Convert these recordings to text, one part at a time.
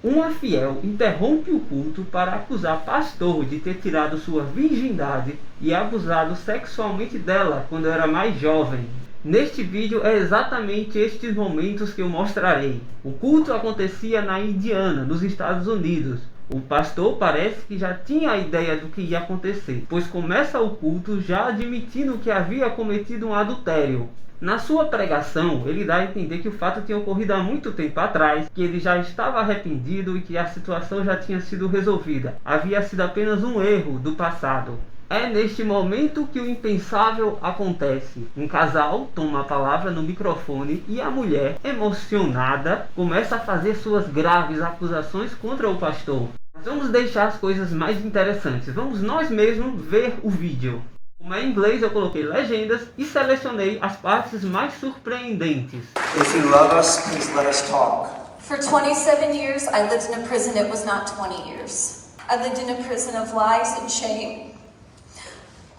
Uma fiel interrompe o culto para acusar pastor de ter tirado sua virgindade e abusado sexualmente dela quando era mais jovem. Neste vídeo é exatamente estes momentos que eu mostrarei. O culto acontecia na Indiana, nos Estados Unidos. O pastor parece que já tinha a ideia do que ia acontecer, pois começa o culto já admitindo que havia cometido um adultério. Na sua pregação, ele dá a entender que o fato tinha ocorrido há muito tempo atrás, que ele já estava arrependido e que a situação já tinha sido resolvida. Havia sido apenas um erro do passado. É neste momento que o impensável acontece. Um casal toma a palavra no microfone e a mulher, emocionada, começa a fazer suas graves acusações contra o pastor. Mas vamos deixar as coisas mais interessantes. Vamos nós mesmos ver o vídeo. Como é em inglês, eu coloquei legendas e selecionei as partes mais surpreendentes. If you love us, please let us talk. For 27 years, I lived in a prison. It was not 20 years. I lived in a prison of lies and shame.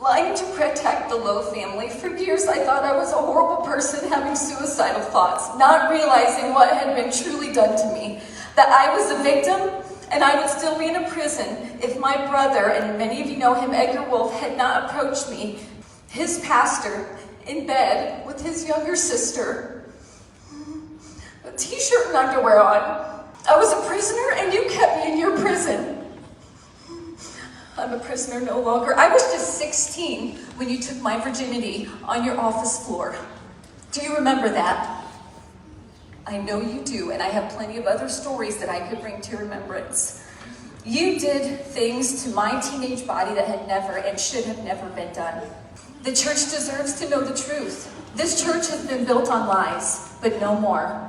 Lying to protect the Lowe family. For years, I thought I was a horrible person having suicidal thoughts, not realizing what had been truly done to me. That I was a victim, and I would still be in a prison if my brother, and many of you know him, Edgar Wolf, had not approached me, his pastor, in bed with his younger sister, a t-shirt and underwear on. I was a prisoner, and you kept me in your prison. I'm a prisoner no longer. I was just 16 when you took my virginity on your office floor. Do you remember that? I know you do, and I have plenty of other stories that I could bring to remembrance. You did things to my teenage body that had never and should have never been done. The church deserves to know the truth. This church has been built on lies, but no more.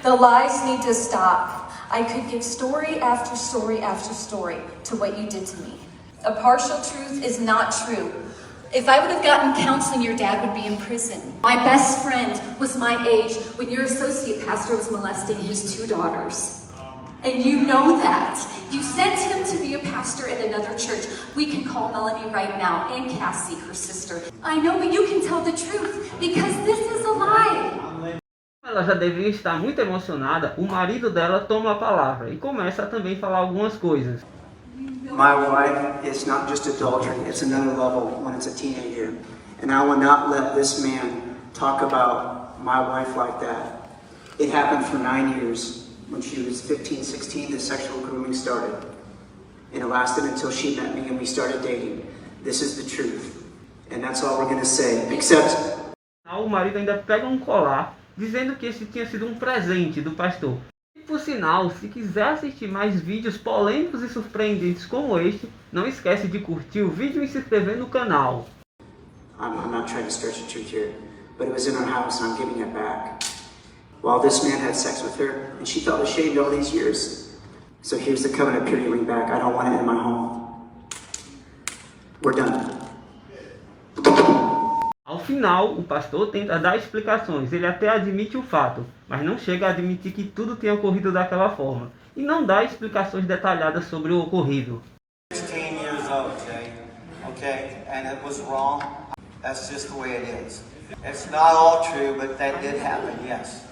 The lies need to stop. I could give story after story after story to what you did to me. A partial truth is not true. If I would have gotten counseling, your dad would be in prison. My best friend was my age when your associate pastor was molesting his 2 daughters. And you know that. You sent him to be a pastor at another church. We can call Melanie right now, and Cassie, her sister. I know, but you can tell the truth, because this is a lie. Ela já devia estar muito emocionada. O marido dela toma a palavra e começa a também falar algumas coisas. My wife is not just adultery, it's another level when it's a teenager. And I will not let this man talk about my wife like that. It happened for 9 years. When she was 15, 16, the sexual grooming started. And it lasted until she met me and we started dating. This is the truth. And that's all we're going to say. Except... O marido ainda pega um colar, dizendo que esse tinha sido um presente do pastor. Por sinal, se quiser assistir mais vídeos polêmicos e surpreendentes como este, não esquece de curtir o vídeo e se inscrever no canal. I'm not trying to stretch the truth here, but it was in our house and I'm giving it back. While this man had sex with her, and she felt ashamed all these years. So here's the covenant purity ring back. I don't want it in my home. We're done. Ao final, o pastor tenta dar explicações, ele até admite o fato, mas não chega a admitir que tudo tenha ocorrido daquela forma, e não dá explicações detalhadas sobre o ocorrido. 16 years old, Jay. Okay, and it was wrong. That's just the way it is. It's not all true, but that did happen, yes.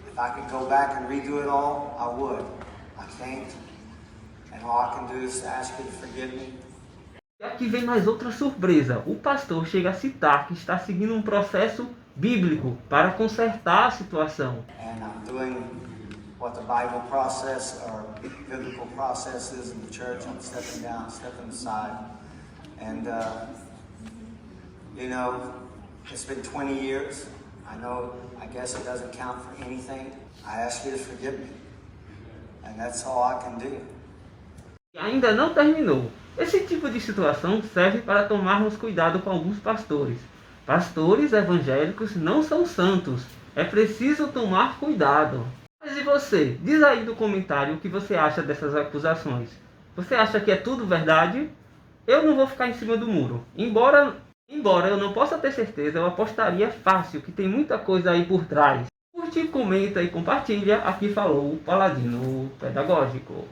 If I could go back and redo it all, I would. I can't. And all I can do is ask you to forgive me. E aqui vem mais outra surpresa. O pastor chega a citar que está seguindo um processo bíblico para consertar a situação. And I'm doing what the Bible process or biblical process is in the church. I'm stepping down, stepping aside. And, you know, it's been 20 years. I guess it doesn't count for anything. I ask you to forgive me. And that's all I can do. E ainda não terminou. Esse tipo de situação serve para tomarmos cuidado com alguns pastores. Pastores evangélicos não são santos. É preciso tomar cuidado. Mas e você? Diz aí no comentário o que você acha dessas acusações. Você acha que é tudo verdade? Eu não vou ficar em cima do muro. Embora eu não possa ter certeza, eu apostaria fácil que tem muita coisa aí por trás. Curte, comenta e compartilha. Aqui falou o Paladino Pedagógico.